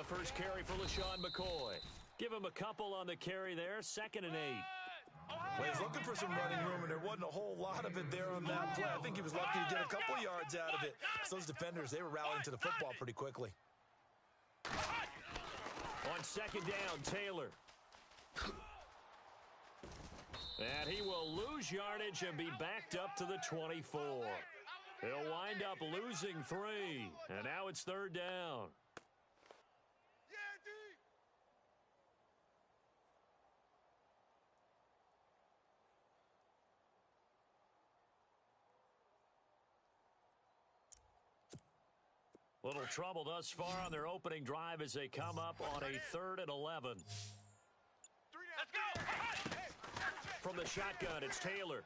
the first carry for LaShawn McCoy. Give him a couple on the carry there, 2nd and 8. Well, he's looking for some running room, and there wasn't a whole lot of it there on that play. I think he was lucky to get a couple yards out of it. So those defenders, they were rallying to the football pretty quickly. On 2nd down, Taylor. And he will lose yardage and be backed up to the 24. He'll wind up losing 3. And now it's 3rd down. Little trouble thus far on their opening drive as they come up on a 3rd and 11. Let's go! From the shotgun, it's Taylor.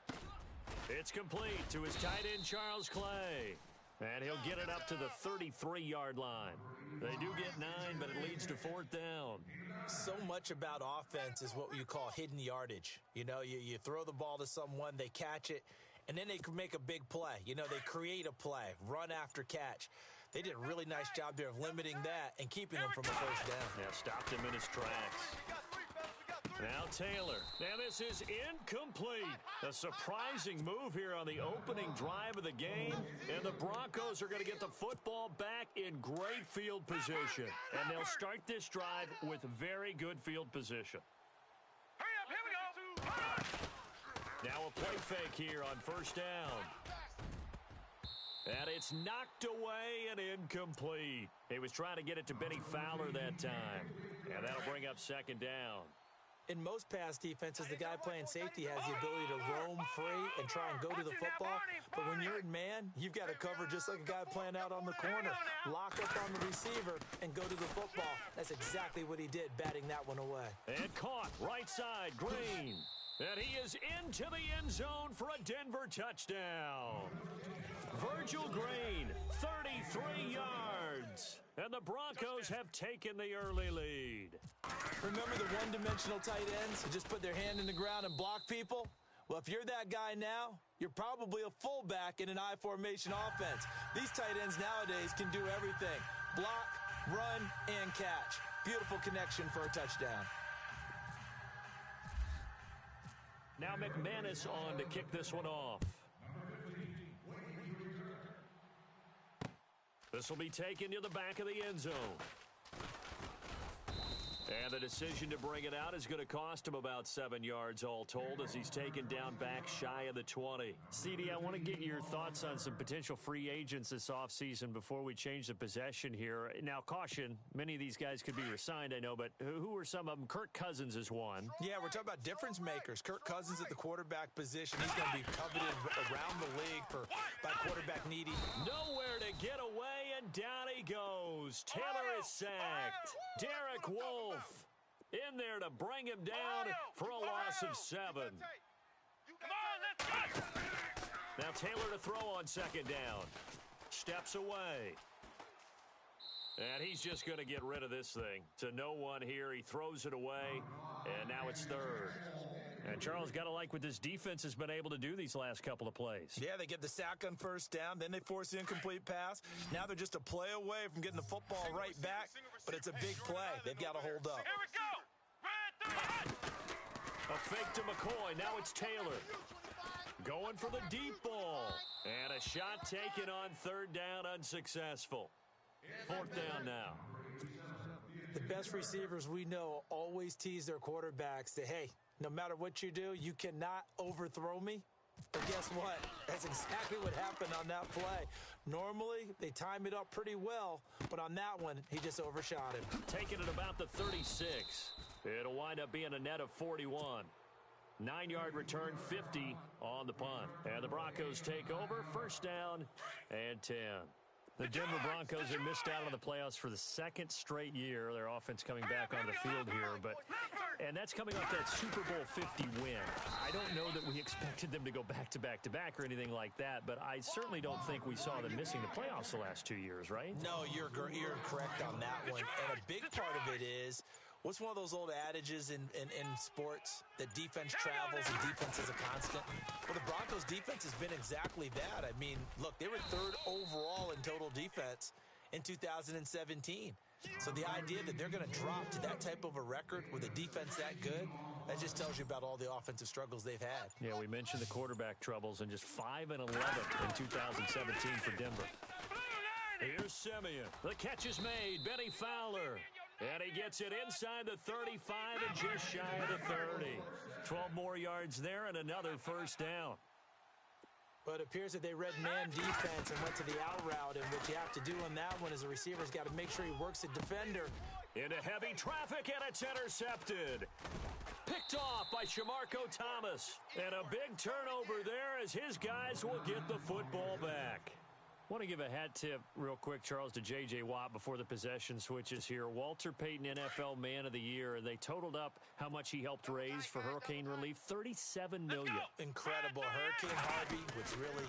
It's complete to his tight end, Charles Clay. And he'll get it up to the 33-yard line. They do get 9, but it leads to 4th down. So much about offense is what you call hidden yardage. You know, you throw the ball to someone, they catch it, and then they can make a big play. You know, they create a play, run after catch. They did a really nice job there of limiting that and keeping him from a first down. Yeah, stopped him in his tracks. Now Taylor. Now this is incomplete. A surprising move here on the opening drive of the game. And the Broncos are going to get the football back in great field position. And they'll start this drive with very good field position. Hurry up, here we go. Now a play fake here on 1st down. And it's knocked away and incomplete. He was trying to get it to Benny Fowler that time. And that'll bring up 2nd down. In most pass defenses, the guy playing safety has the ability to roam free and try and go to the football. But when you're in man, you've got to cover just like a guy playing out on the corner. Lock up on the receiver and go to the football. That's exactly what he did, batting that one away. And caught right side, Green. And he is into the end zone for a Denver touchdown. Virgil Green, 33 yards. And the Broncos have taken the early lead. Remember the one-dimensional tight ends who just put their hand in the ground and block people? Well, if you're that guy now, you're probably a fullback in an I formation offense. These tight ends nowadays can do everything. Block, run, and catch. Beautiful connection for a touchdown. Now McManus on to kick this one off. This will be taken to the back of the end zone. And the decision to bring it out is going to cost him about 7 yards all told as he's taken down back shy of the 20. CD, I want to get your thoughts on some potential free agents this offseason before we change the possession here. Now, caution, many of these guys could be resigned, I know, but who are some of them? Kirk Cousins is one. Yeah, we're talking about difference makers. Kirk Cousins at the quarterback position. He's going to be coveted around the league by quarterback needy. Nowhere to get away, and down he goes. Taylor is sacked. Derek Wolfe in there to bring him down for a loss of 7. Come on, let's go. Now Taylor to throw on 2nd down. Steps away. And he's just going to get rid of this thing. To no one here. He throws it away. And now it's 3rd. And Charles, got to like what this defense has been able to do these last couple of plays. Yeah, they get the sack on 1st down. Then they force the incomplete pass. Now they're just a play away from getting the football right back. But it's a big play. They've got to hold up. Here we go. A fake to McCoy. Now it's Taylor. Going for the deep ball. And a shot taken on 3rd down, unsuccessful. 4th down now. The best receivers we know always tease their quarterbacks that, hey, no matter what you do, you cannot overthrow me. But guess what? That's exactly what happened on that play. Normally, they time it up pretty well, but on that one, he just overshot him. Taking it about the 36. It'll wind up being a net of 41. 9-yard return, 50 on the punt. And the Broncos take over, 1st down and 10. The Denver Broncos have missed out on the playoffs for the 2nd straight year. Their offense coming back on the field here, and that's coming off that Super Bowl 50 win. I don't know that we expected them to go back-to-back-to-back or anything like that, but I certainly don't think we saw them missing the playoffs the last 2 years, right? No, you're correct on that one. And a big part of it is, what's one of those old adages in sports that defense travels and defense is a constant? Well, the Broncos' defense has been exactly that. I mean, look, they were 3rd overall in total defense in 2017. So the idea that they're going to drop to that type of a record with a defense that good, that just tells you about all the offensive struggles they've had. Yeah, we mentioned the quarterback troubles, and just 5 and 11 in 2017 for Denver. Here's Simeon. The catch is made. Benny Fowler. And he gets it inside the 35 and just shy of the 30. 12 more yards there and another first down. But it appears that they read man defense and went to the out route. And what you have to do on that one is the receiver's got to make sure he works the defender. Into heavy traffic, and it's intercepted. Picked off by Shamarko Thomas. And a big turnover there as his guys will get the football back. I want to give a hat tip real quick, Charles, to J.J. Watt before the possession switches here. Walter Payton, NFL Man of the Year, and they totaled up how much he helped raise for hurricane relief, $37 million. Incredible. Hurricane Harvey, which really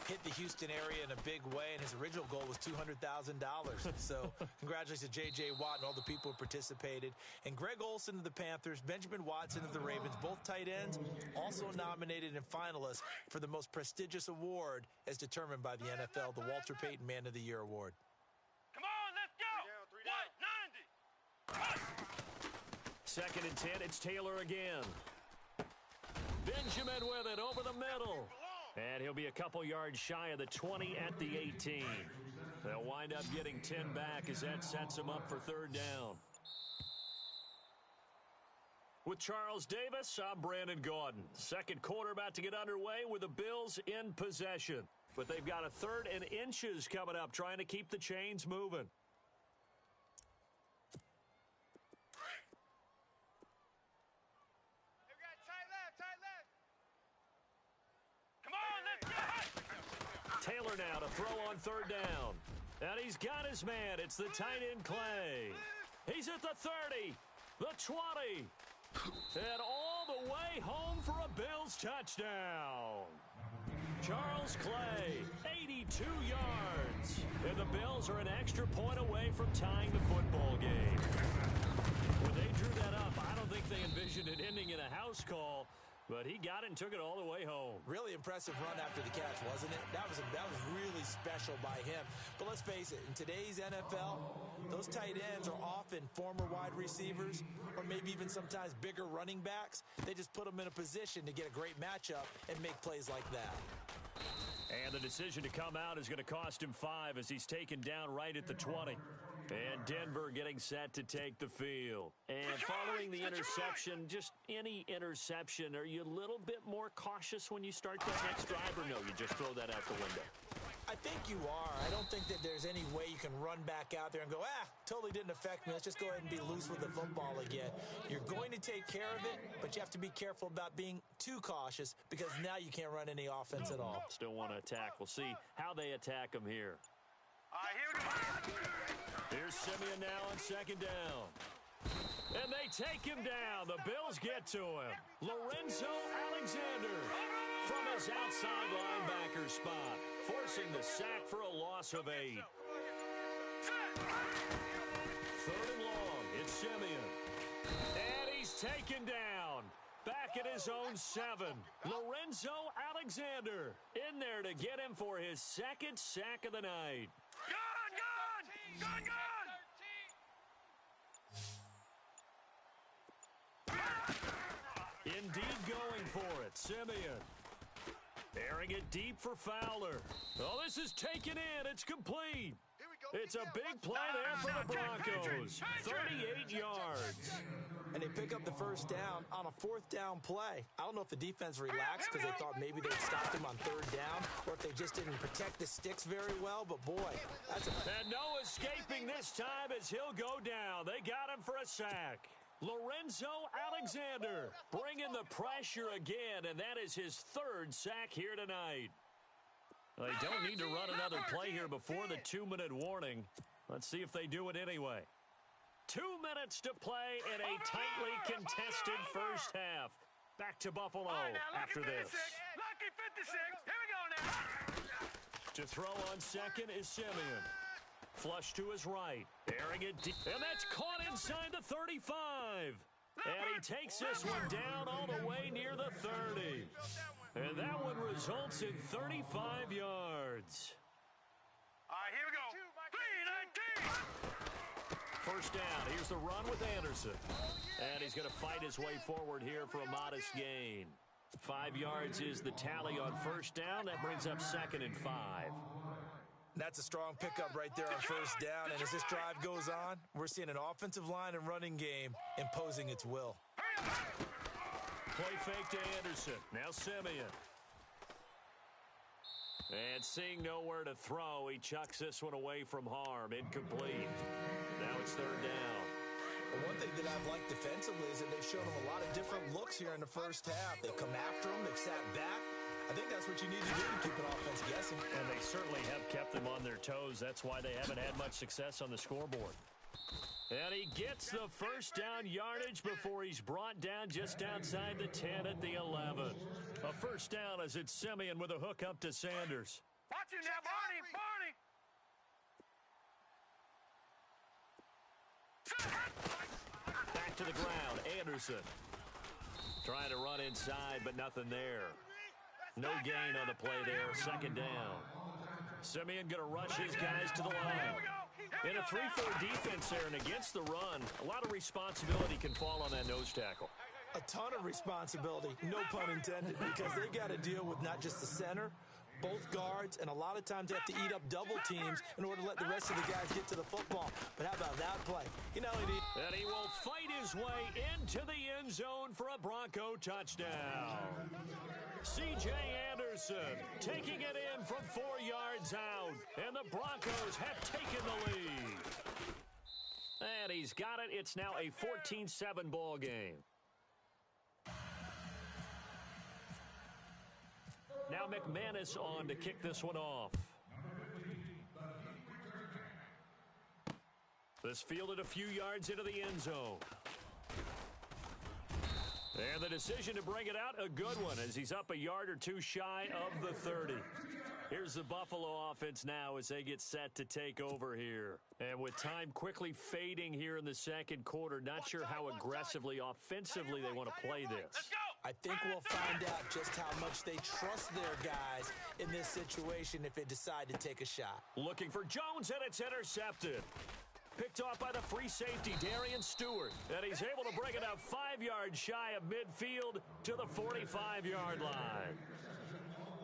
hit the Houston area in a big way, and his original goal was $200,000. So congratulations to J.J. Watt and all the people who participated. And Greg Olsen of the Panthers, Benjamin Watson of the Ravens, both tight ends, also nominated and finalists for the most prestigious award as determined by the NFL, the Walter Payton Man of the Year Award. Come on, let's go. 190. 2nd and 10, it's Taylor again. Benjamin with it over the middle. And he'll be a couple yards shy of the 20 at the 18. They'll wind up getting 10 back as that sets them up for 3rd down. With Charles Davis, I'm Brandon Gaudin. Second quarter about to get underway with the Bills in possession. But they've got a 3rd and inches coming up, trying to keep the chains moving. Taylor now to throw on 3rd down. And he's got his man. It's the tight end, Clay. He's at the 30, the 20, and all the way home for a Bills touchdown. Charles Clay, 82 yards. And the Bills are an extra point away from tying the football game. When they drew that up, I don't think they envisioned it ending in a house call. But he got it and took it all the way home. Really impressive run after the catch, wasn't it? That was really special by him. But let's face it, in today's NFL, those tight ends are often former wide receivers or maybe even sometimes bigger running backs. They just put them in a position to get a great matchup and make plays like that. And the decision to come out is going to cost him 5 as he's taken down right at the 20. And Denver getting set to take the field. And following the interception, just any interception, are you a little bit more cautious when you start that next drive, or no, you just throw that out the window? I think you are. I don't think that there's any way you can run back out there and go, totally didn't affect me. Let's just go ahead and be loose with the football again. You're going to take care of it, but you have to be careful about being too cautious because now you can't run any offense at all. Still want to attack. We'll see how they attack him here. Here we go. Here's Simeon now on 2nd down. And they take him down. The Bills get to him. Lorenzo Alexander from his outside linebacker spot, forcing the sack for a loss of 8. 3rd and long. It's Simeon. And he's taken down. Back at his own 7. Lorenzo Alexander in there to get him for his 2nd sack of the night. Gun! Indeed going for it. Simeon. Airing it deep for Fowler. Oh, this is taken in. It's complete. It's a big play there for the Broncos. 38 yards. And they pick up the first down on a 4th down play. I don't know if the defense relaxed because they thought maybe they'd stop him on 3rd down or if they just didn't protect the sticks very well. But, boy, that's a... And no escaping this time as he'll go down. They got him for a sack. Lorenzo Alexander bringing the pressure again, and that is his 3rd sack here tonight. They don't need to run another play here before the 2-minute warning. Let's see if they do it anyway. 2 minutes to play in a tightly contested first half. Back to Buffalo after this. Lucky 56. Here we go now. To throw on 2nd is Simeon. Flush to his right. Airing it deep. And that's caught inside the 35. And he takes this one down all the way near the 30. And that one results in 35 yards. Here we go. 319. first down. Here's the run with Anderson. And he's going to fight his way forward here for a modest gain. 5 yards is the tally on first down. That brings up 2nd and 5. That's a strong pickup right there on first down. And as this drive goes on, we're seeing an offensive line and running game imposing its will. Play fake to Anderson. Now Simeon. And seeing nowhere to throw, he chucks this one away from harm. Incomplete. Now it's 3rd down. The one thing that I've liked defensively is that they've shown them a lot of different looks here in the first half. They've come after them. They've sat back. I think that's what you need to do to keep an offense guessing. And they certainly have kept them on their toes. That's why they haven't had much success on the scoreboard. And he gets the first down yardage before he's brought down just outside the 10 at the 11. A first down as it's Simeon with a hook up to Sanders. Watch him now, Barney! Back to the ground, Anderson. Trying to run inside, but nothing there. No gain on the play there, 2nd down. Simeon going to rush his guys to the line. In a 3-4 defense there and against the run, a lot of responsibility can fall on that nose tackle. A ton of responsibility, no pun intended, because they got to deal with not just the center, both guards, and a lot of times they have to eat up double teams in order to let the rest of the guys get to the football. But how about that play? You know, and he will fight his way into the end zone for a Bronco touchdown. C.J. Anderson taking it in from 4 yards out, and the Broncos have taken the lead. And he's got it. It's now a 14-7 ball game. Now McManus on to kick this one off. This fielded a few yards into the end zone. And the decision to bring it out, a good one, as he's up a yard or two shy of the 30. Here's the Buffalo offense now as they get set to take over here. And with time quickly fading here in the second quarter, not sure how aggressively, offensively they want to play this. I think we'll find out just how much they trust their guys in this situation if they decide to take a shot. Looking for Jones, and it's intercepted. Picked off by the free safety, Darian Stewart. And he's able to bring it out 5 yards shy of midfield to the 45-yard line.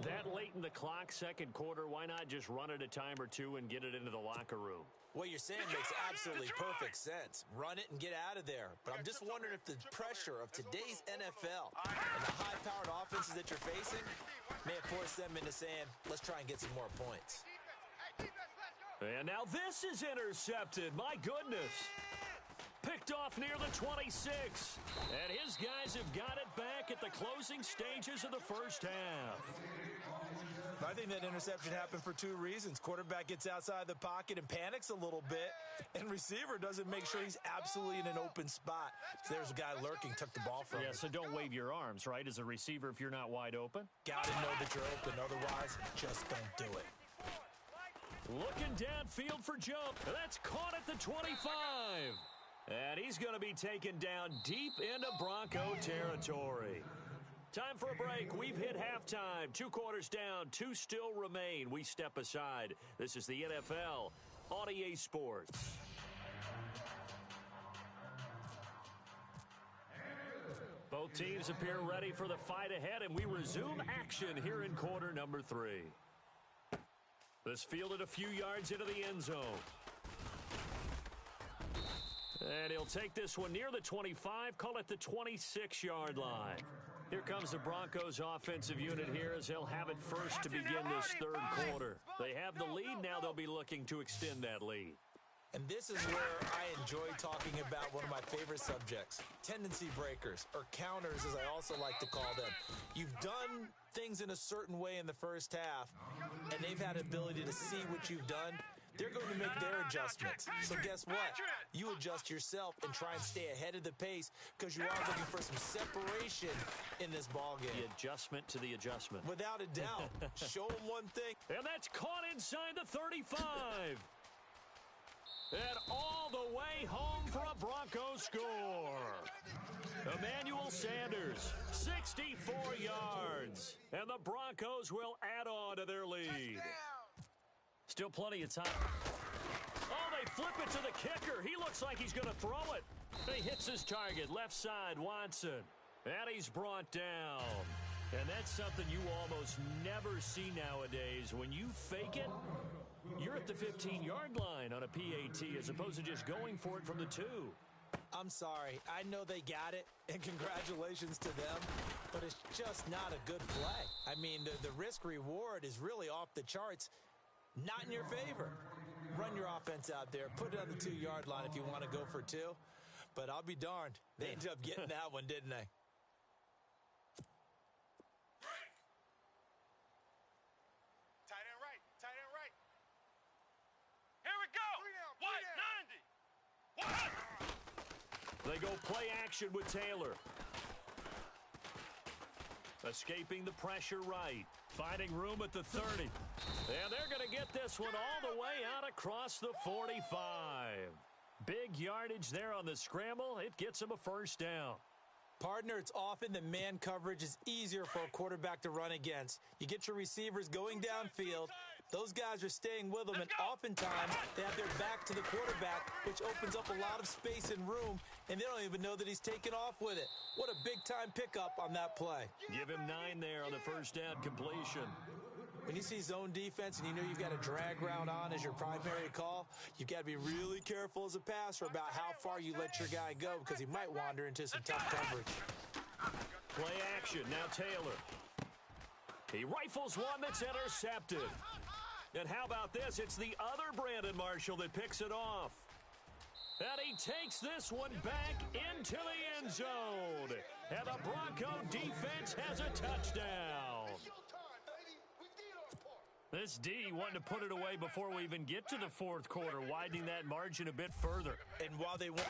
That late in the clock, second quarter, why not just run it a time or two and get it into the locker room? What you're saying makes absolutely perfect sense. Run it and get out of there. But I'm just wondering if the pressure of today's NFL and the high-powered offenses that you're facing may have forced them into saying, let's try and get some more points. And now this is intercepted. My goodness. Picked off near the 26. And his guys have got it back at the closing stages of the first half. I think that interception happened for 2 reasons. Quarterback gets outside the pocket and panics a little bit, and receiver doesn't make sure he's absolutely in an open spot. So there's a guy lurking, took the ball from him. Yeah, so don't wave your arms, right, as a receiver if you're not wide open? Got to know that you're open. Otherwise, just don't do it. Looking downfield for jump. That's caught at the 25. And he's going to be taken down deep into Bronco territory. Time for a break. We've hit halftime. 2 quarters down. 2 still remain. We step aside. This is the NFL on EA Sports. Both teams appear ready for the fight ahead, and we resume action here in quarter number 3. This fielded a few yards into the end zone. And he'll take this one near the 25, call it the 26-yard line. Here comes the Broncos offensive unit here as they'll have it first to begin this third quarter. They have the lead. Now they'll be looking to extend that lead. And this is where I enjoy talking about one of my favorite subjects, tendency breakers, or counters as I also like to call them. You've done things in a certain way in the first half, and they've had ability to see what you've done. They're going to make their adjustments. So guess what? You adjust yourself and try and stay ahead of the pace because you are looking for some separation in this ball game. The adjustment to the adjustment. Without a doubt. Show them one thing. And that's caught inside the 35. And all the way home for a Bronco score. Emmanuel Sanders, 64 yards. And the Broncos will add on to their lead. Still plenty of time. Oh, they they flip it to the kicker. He looks like he's going to throw it. He hits his target, left side, Watson. And he's brought down. And that's something you almost never see nowadays. When you fake it, you're at the 15-yard line on a PAT as opposed to just going for it from the 2. I'm sorry. I know they got it, and congratulations to them, but it's just not a good play. I mean, the risk-reward is really off the charts, not in your favor. Run your offense out there. Put it on the 2-yard line if you want to go for 2, but I'll be darned. They ended up getting that one, didn't they? Tight end right. Tight end right. Here we go. White 90. What? They go play action with Taylor. Escaping the pressure right. Finding room at the 30. And they're going to get this one all the way out across the 45. Big yardage there on the scramble. It gets them a first down. Partner, it's often that man coverage is easier for a quarterback to run against. You get your receivers going downfield. Those guys are staying with them, and oftentimes they have their back to the quarterback, which opens up a lot of space and room, and they don't even know that he's taken off with it. What a big-time pickup on that play. Give him 9 there on the first down completion. When you see zone defense and you know you've got a drag route on as your primary call, you've got to be really careful as a passer about how far you let your guy go because he might wander into some tough coverage. Play action. Now Taylor. He rifles one that's intercepted. And how about this? It's the other Brandon Marshall that picks it off. And he takes this one back into the end zone. And the Bronco defense has a touchdown. This D wanting to put it away before we even get to the fourth quarter, widening that margin a bit further. And while they won't...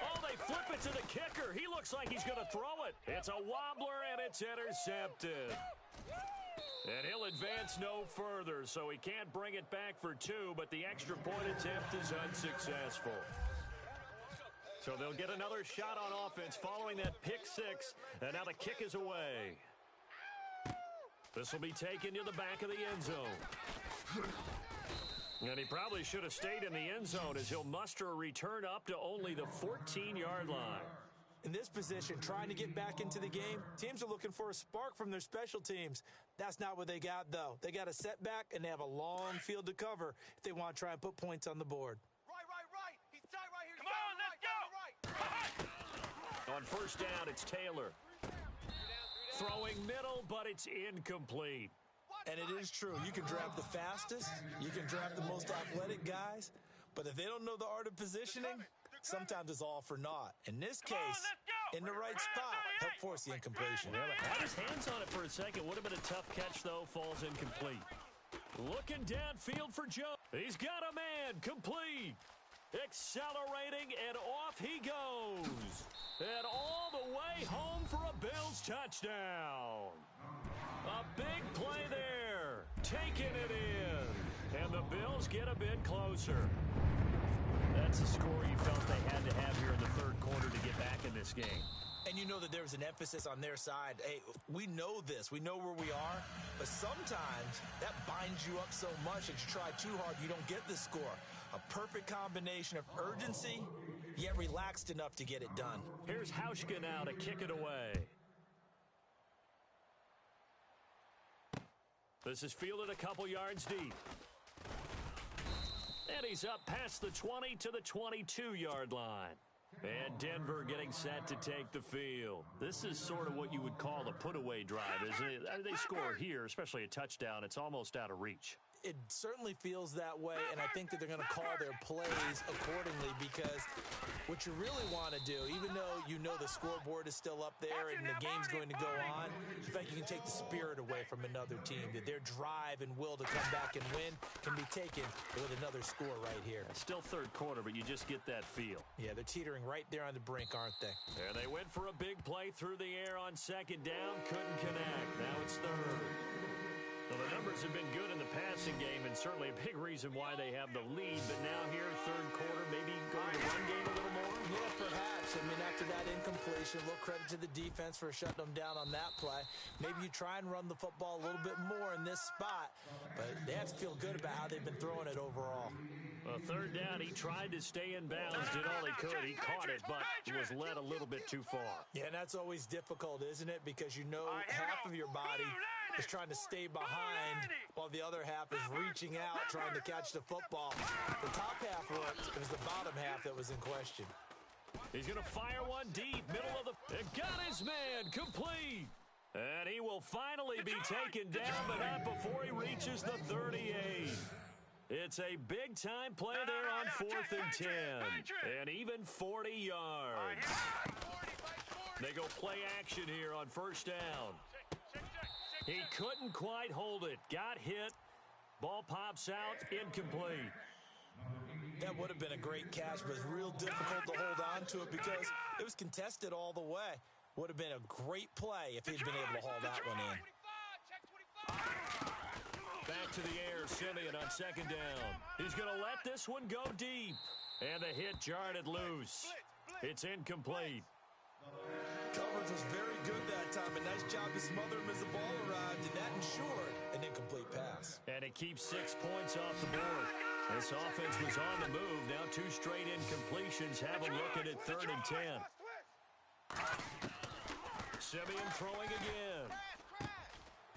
Oh, they flip it to the kicker. He looks like he's going to throw it. It's a wobbler, and it's intercepted. And he'll advance no further, so he can't bring it back for 2, but the extra point attempt is unsuccessful. So they'll get another shot on offense following that pick 6, and now the kick is away. This will be taken to the back of the end zone. And he probably should have stayed in the end zone as he'll muster a return up to only the 14-yard line. In this position, trying to get back into the game, teams are looking for a spark from their special teams. That's not what they got, though. They got a setback, and they have a long field to cover if they want to try and put points on the board. Right. He's tight right here. Come on, let's go. On first down, it's Taylor. Throwing middle, but it's incomplete. And it is true. You can draft the fastest. You can draft the most athletic guys. But if they don't know the art of positioning, sometimes it's all for naught. In this case, in the right spot, help force the incompletion. Well, had his hands on it for a second. Would have been a tough catch, though. Falls incomplete. Looking downfield for Joe. He's got a man. Complete. Accelerating, and off he goes. And all the way home for a Bills touchdown. A big play there. Taking it in. And the Bills get a bit closer. That's the score you felt they had to have here in the third quarter to get back in this game. And you know that there was an emphasis on their side. Hey, we know this. We know where we are. But sometimes that binds you up so much that you try too hard, you don't get the score. A perfect combination of urgency, yet relaxed enough to get it done. Here's Hauschka now to kick it away. This is fielded a couple yards deep. And he's up past the 20 to the 22-yard line. And Denver getting set to take the field. This is sort of what you would call a put-away drive, isn't it? I mean, they score here, especially a touchdown. It's almost out of reach. It certainly feels that way, and I think that they're going to call their plays accordingly because what you really want to do, even though you know the scoreboard is still up there and the game's going to go on, you think you can take the spirit away from another team, that their drive and will to come back and win can be taken with another score right here. Still third quarter, but you just get that feel. Yeah, they're teetering right there on the brink, aren't they? And they went for a big play through the air on second down, couldn't connect. Now it's third. Well, the numbers have been good in the passing game, and certainly a big reason why they have the lead. But now here, third quarter, maybe going to run game a little more? Yeah, perhaps. I mean, after that incompletion, a little credit to the defense for shutting them down on that play. Maybe you try and run the football a little bit more in this spot, but they have to feel good about how they've been throwing it overall. A third down, he tried to stay in bounds, did all he could. He caught it, but was led a little bit too far. Yeah, and that's always difficult, isn't it? Because you know half of your body is trying to stay behind while the other half is reaching out, trying to catch the football. The top half worked. It was the bottom half that was in question. He's going to fire one deep, middle of the... It got his man, complete. And he will finally be taken down, but not before he reaches the 38. It's a big-time play there on 4th and 10. And even 40 yards. They go play action here on first down. He couldn't quite hold it. Got hit. Ball pops out, incomplete. That would have been a great catch, but it's real difficult to hold on to it because it was contested all the way. Would have been a great play if he'd been able to haul that one in. Back to the air, Simeon on second down. He's going to let this one go deep. And the hit jarred it loose. It's incomplete. Coverage was very good that time. A nice job to smother him as the ball arrived, and that ensured an incomplete pass. And it keeps 6 points off the board. This offense was on the move. Now 2 straight incompletions have them looking at 3rd and 10. Simeon throwing again.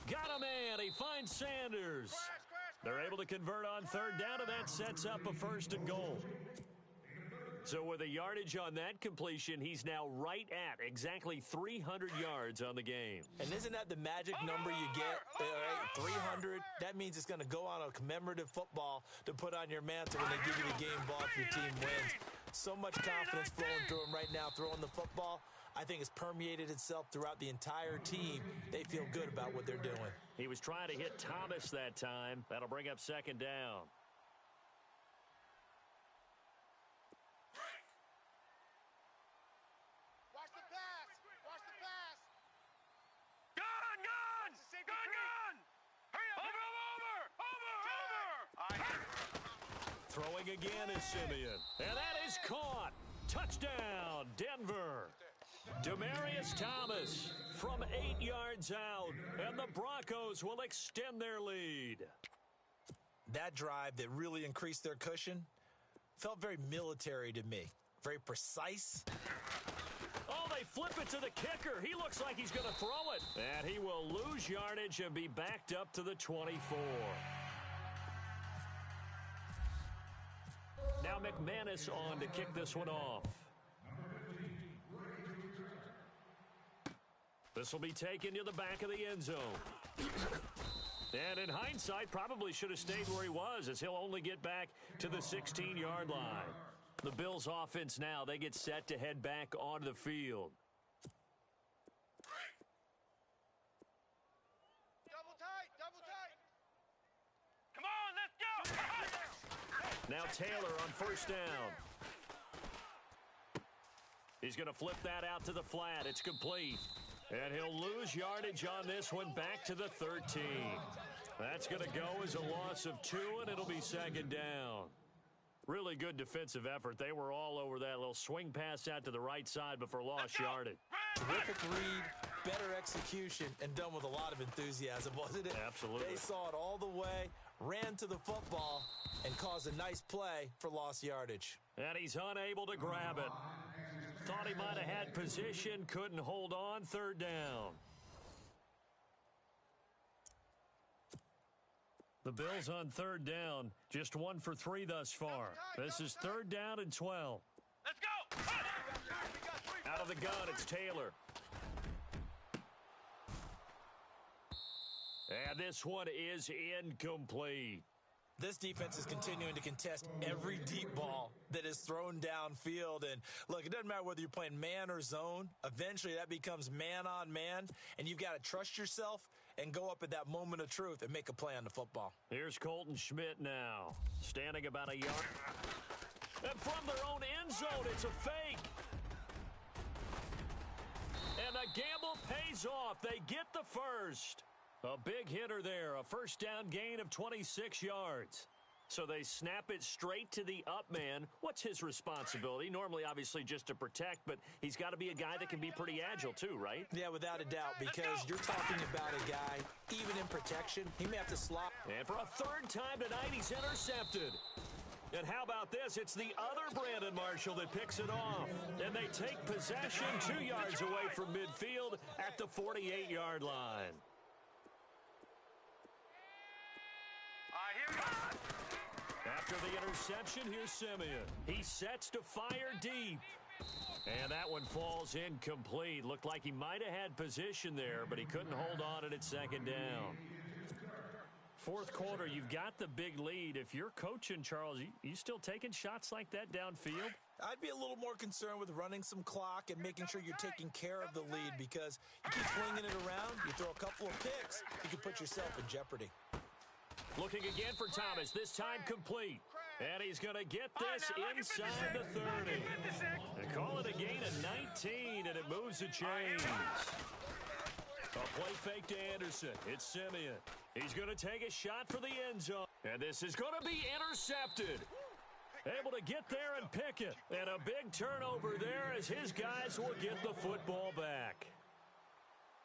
Got a man. He finds Sanders. They're able to convert on 3rd down, and that sets up a 1st and goal. So with a yardage on that completion, he's now right at exactly 300 yards on the game. And isn't that the magic number you get? 300. That means it's going to go on a commemorative football to put on your mantle when they give you the game ball if your team wins. So much confidence flowing through him right now throwing the football. I think it's permeated itself throughout the entire team. They feel good about what they're doing. He was trying to hit Thomas that time. That'll bring up 2nd down. Watch the pass. Watch the pass. Gun! Gun! Hurry up! Over! Throwing again is Simeon. And that is caught. Touchdown, Denver. Demaryius Thomas from 8 yards out. And the Broncos will extend their lead. That drive that really increased their cushion felt very military to me. Very precise. Oh, they flip it to the kicker. He looks like he's going to throw it. And he will lose yardage and be backed up to the 24. Now McManus on to kick this one off. This will be taken to the back of the end zone. And in hindsight, probably should have stayed where he was, as he'll only get back to the 16-yard line. The Bills offense now, they get set to head back onto the field. Double tight. Double tight. Come on, let's go! Now Taylor on 1st down. He's going to flip that out to the flat. It's complete. And he'll lose yardage on this one back to the 13. That's going to go as a loss of 2, and it'll be 2nd down. Really good defensive effort. They were all over that little swing pass out to the right side before lost yardage. Terrific read, better execution, and done with a lot of enthusiasm, wasn't it? Absolutely. They saw it all the way, ran to the football, and caused a nice play for lost yardage. And he's unable to grab it. Thought he might have had position, couldn't hold on, 3rd down. The Bills on 3rd down, just 1 for 3 thus far. This is 3rd down and 12. Let's go! Out of the gun, it's Taylor. And this one is incomplete. This defense is continuing to contest every deep ball that is thrown downfield. And look, it doesn't matter whether you're playing man or zone. Eventually, that becomes man on man, and you've got to trust yourself and go up at that moment of truth and make a play on the football. Here's Colton Schmidt now, standing about a yard. And from their own end zone, it's a fake. And the gamble pays off. They get the first. A big hitter there, a 1st down gain of 26 yards. So they snap it straight to the up man. What's his responsibility? Normally, obviously, just to protect, but he's got to be a guy that can be pretty agile too, right? Yeah, without a doubt, because you're talking about a guy, even in protection, he may have to slop. And for a 3rd time tonight, he's intercepted. And how about this? It's the other Brandon Marshall that picks it off. And they take possession 2 yards away from midfield at the 48-yard line. Here we go. After the interception, here's Simeon. He sets to fire deep. And that one falls incomplete. Looked like he might have had position there, but he couldn't hold on at second down. Fourth quarter, you've got the big lead. If you're coaching, Charles, you still taking shots like that downfield? I'd be a little more concerned with running some clock and making sure you're taking care of the lead, because you keep swinging it around, you throw a couple of picks, you can put yourself in jeopardy. Looking again for Thomas, this time complete. And he's going to get this inside the 30. They call it a gain of 19, and it moves the chains. A play fake to Anderson. It's Simeon. He's going to take a shot for the end zone. And this is going to be intercepted. Able to get there and pick it. And a big turnover there as his guys will get the football back.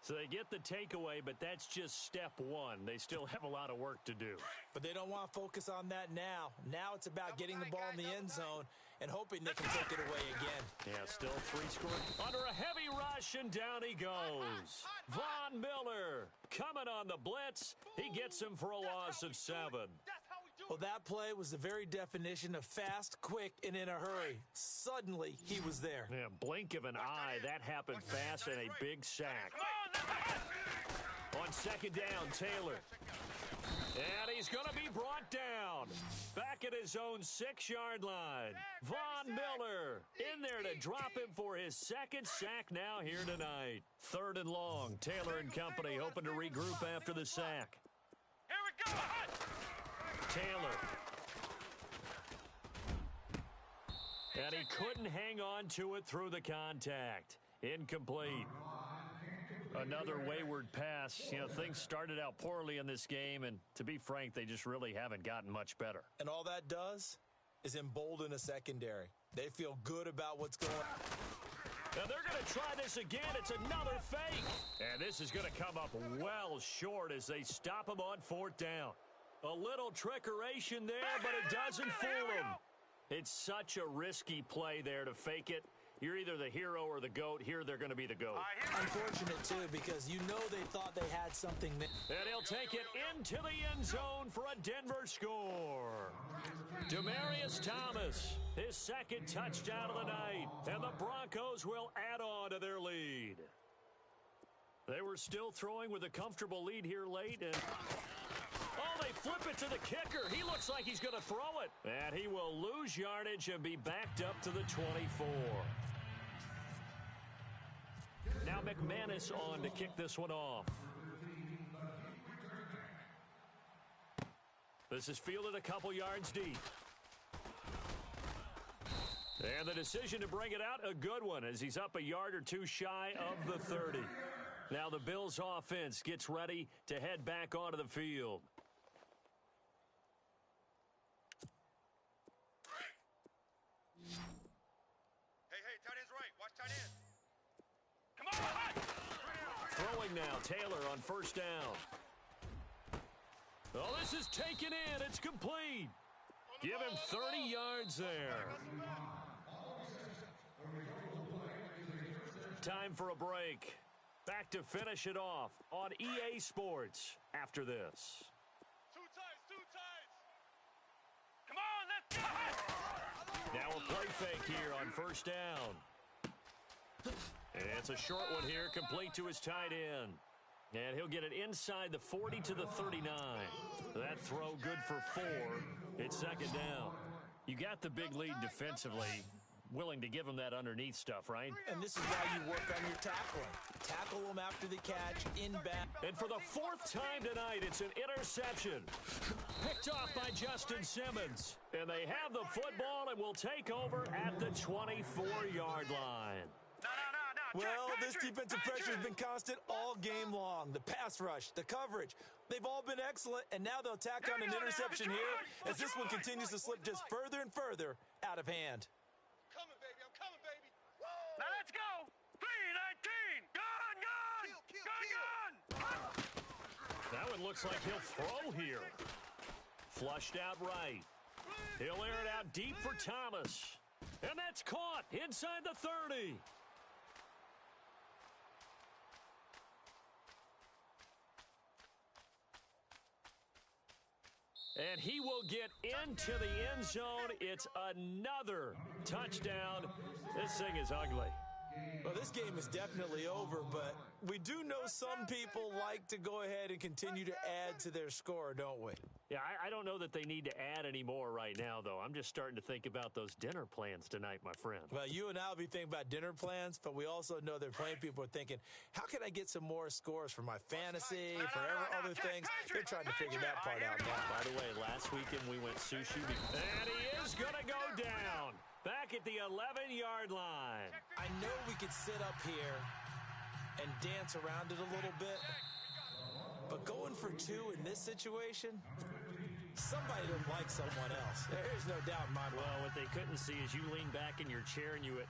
So they get the takeaway, but that's just step one. They still have a lot of work to do. But they don't want to focus on that now. Now it's about getting the ball in the end zone and hoping they can take it away again. Yeah, still 3 scored. Under a heavy rush, and down he goes. Von Miller coming on the blitz. He gets him for a loss of 7. Well, that play was the very definition of fast, quick, and in a hurry. Suddenly, he was there. Yeah, blink of an eye. That happened fast, and a big sack. On second down, Taylor. And he's going to be brought down. Back at his own 6-yard line. Von Miller in there to drop him for his second sack now here tonight. 3rd and long. Taylor and company hoping to regroup after the sack. Here we go. Taylor. And he couldn't hang on to it through the contact. Incomplete. Another wayward pass. You know, things started out poorly in this game, and to be frank, they just really haven't gotten much better. And all that does is embolden a secondary. They feel good about what's going on. Now they're going to try this again. It's another fake. And this is going to come up well short as they stop him on 4th down. A little trickeration there, but it doesn't fool him. It's such a risky play there to fake it. You're either the hero or the GOAT. Here they're going to be the GOAT. Unfortunate, too, because you know they thought they had something there. And he'll take it into the end zone for a Denver score. Demaryius Thomas, his 2nd touchdown of the night. And the Broncos will add on to their lead. They were still throwing with a comfortable lead here late, and oh, they flip it to the kicker. He looks like he's going to throw it. And he will lose yardage and be backed up to the 24. Now McManus on to kick this one off. This is fielded a couple yards deep. And the decision to bring it out, a good one, as he's up a yard or 2 shy of the 30. Now the Bills offense gets ready to head back onto the field. Hey, tight end's right. Watch tight end. Come on. Throwing now, Taylor on 1st down. Oh, this is taken in. It's complete. Give him 30 yards there. Time for a break. Back to finish it off on EA Sports after this. Two tights. Come on, let's go. Now a play fake here on 1st down. And it's a short one here, complete to his tight end. And he'll get it inside the 40 to the 39. That throw good for 4. It's 2nd down. You got the big lead defensively. Willing to give him that underneath stuff, right? And this is why you work on your tackling. Tackle them after the catch, inbound. And for the 4th time tonight, it's an interception. Picked off by Justin Simmons. And they have the football and will take over at the 24-yard line. No. Well, this defensive pressure has been constant all game long. The pass rush, the coverage, they've all been excellent, and now they'll tack on an interception here as this one continues to slip just further and further out of hand. I'm coming, baby. Now let's go. 3-19. Gun. That one looks like he'll throw here. Flushed out right. He'll air it out deep for Thomas. And that's caught inside the 30. And he will get into the end zone. It's another touchdown. This thing is ugly. Well, this game is definitely over, but we do know some people like to go ahead and continue to add to their score, don't we? Yeah, I don't know that they need to add any more right now, though. I'm just starting to think about those dinner plans tonight, my friend. Well, you and I will be thinking about dinner plans, but we also know that plenty of people are thinking, how can I get some more scores for my fantasy, for other things? They're trying to figure that part out now. By the way, last weekend we went sushi. And he is going to go down. Back at the 11-yard line. I know we could sit up here and dance around it a little bit, but going for two in this situation, somebody doesn't like someone else. There's no doubt in my mind. Well, what they couldn't see is you lean back in your chair and you went,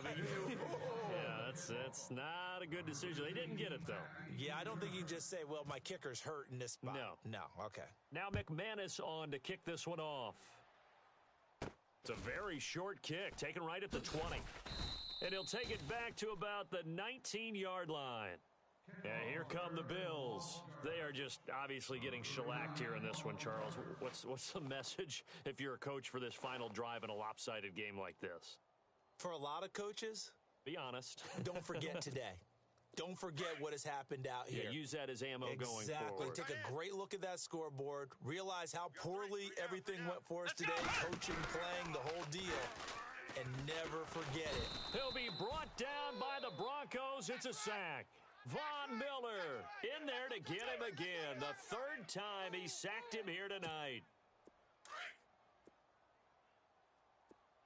yeah, that's not a good decision. They didn't get it, though. Yeah, I don't think you can just say, well, my kicker's hurt in this spot. No, okay. Now McManus on to kick this one off. It's a very short kick, taken right at the 20. And he'll take it back to about the 19-yard line. And here come the Bills. They are just obviously getting shellacked here in this one, Charles. What's the message if you're a coach for this final drive in a lopsided game like this? For a lot of coaches, be honest. Don't forget today. Don't forget what has happened out here. Yeah, use that as ammo going forward. Exactly. Take a great look at that scoreboard. Realize how poorly everything went for us today. Coaching, playing, the whole deal. And never forget it. He'll be brought down by the Broncos. It's a sack. Von Miller in there to get him again. The third time he sacked him here tonight.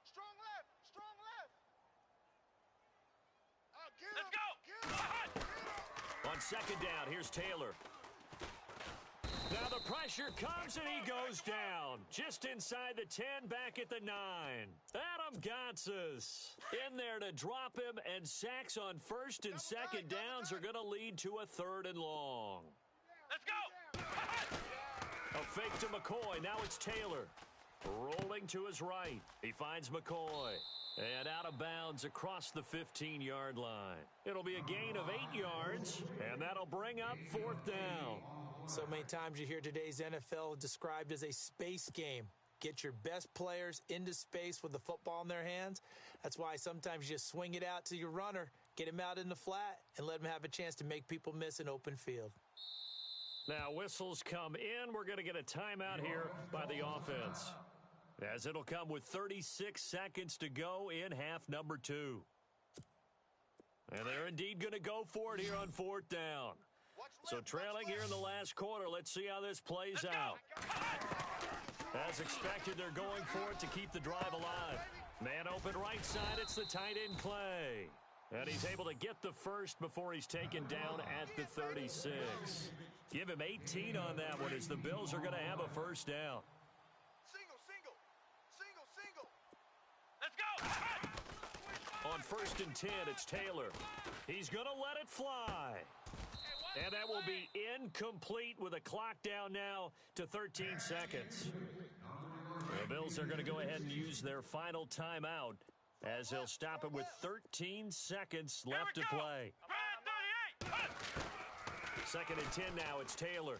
Strong left. Strong left. Let's go. On second down, here's Taylor. Now the pressure comes and he goes down. Just inside the 10, back at the 9. Adam Gotsis in there to drop him, and sacks on first and second downs are going to lead to a third and long. Let's go. A fake to McCoy. Now it's Taylor. Rolling to his right. He finds McCoy. And out of bounds across the 15-yard line. It'll be a gain of 8 yards, and that'll bring up fourth down. So many times you hear today's NFL described as a space game. Get your best players into space with the football in their hands. That's why sometimes you just swing it out to your runner, get him out in the flat, and let him have a chance to make people miss an open field. Now whistles come in. We're going to get a timeout here by the offense, as it'll come with 36 seconds to go in half number 2. And they're indeed going to go for it here on fourth down. So trailing here in the last quarter, let's see how this plays out. As expected, they're going for it to keep the drive alive. Man open right side, it's the tight end Clay. And he's able to get the first before he's taken down at the 36. Give him 18 on that one, as the Bills are going to have a first down. Let's go. On first and 10, it's Taylor. He's going to let it fly. And that will be incomplete with a clock down now to 13 seconds. The Bills are going to go ahead and use their final timeout, as they'll stop it with 13 seconds left to play. Second and 10 now, it's Taylor.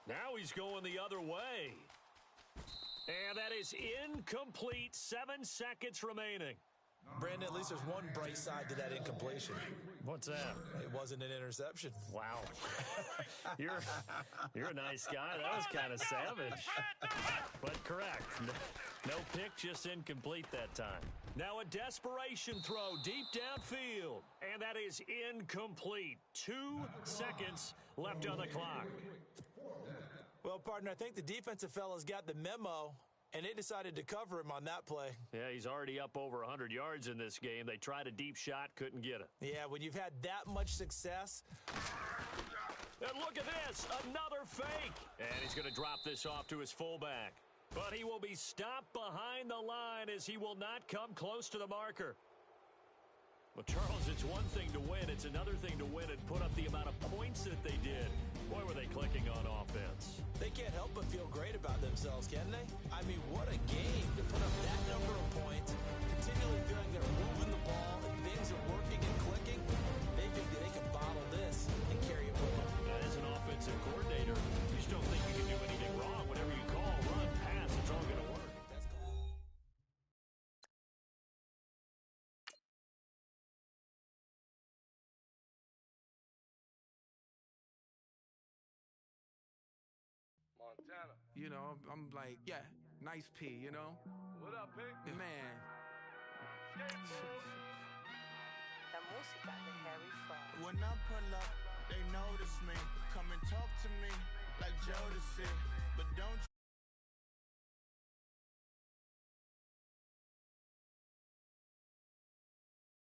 Now he's going the other way. And that is incomplete. 7 seconds remaining. Brandon, at least there's one bright side to that incompletion. What's that? It wasn't an interception. Wow. You're a nice guy. That was kind of savage. But correct. No pick, just incomplete that time. Now a desperation throw deep downfield. And that is incomplete. 2 seconds left on the clock. Well, partner, I think the defensive fellas got the memo, and they decided to cover him on that play. Yeah, he's already up over 100 yards in this game. They tried a deep shot, couldn't get it. Yeah, when you've had that much success. And look at this, another fake. And he's going to drop this off to his fullback. But he will be stopped behind the line, as he will not come close to the marker. Well, Charles, it's one thing to win. It's another thing to win and put up the amount of points that they did. Boy, were they clicking on offense. They can't help but feel great about themselves, can they? I mean, what a game to put up that number of points, continually feeling they're moving the ball and things are working and clicking. They think that they can bottle this and carry it with them. As an offensive coordinator, you just don't think you can do anything wrong. Whatever you call, run, pass, it's all going to work. Montana. You know, I'm like, yeah, nice P, you know? What up, Pig? Man. La música de Harry Fraud. When I pull up, they notice me. Come and talk to me like Jodeci. But don't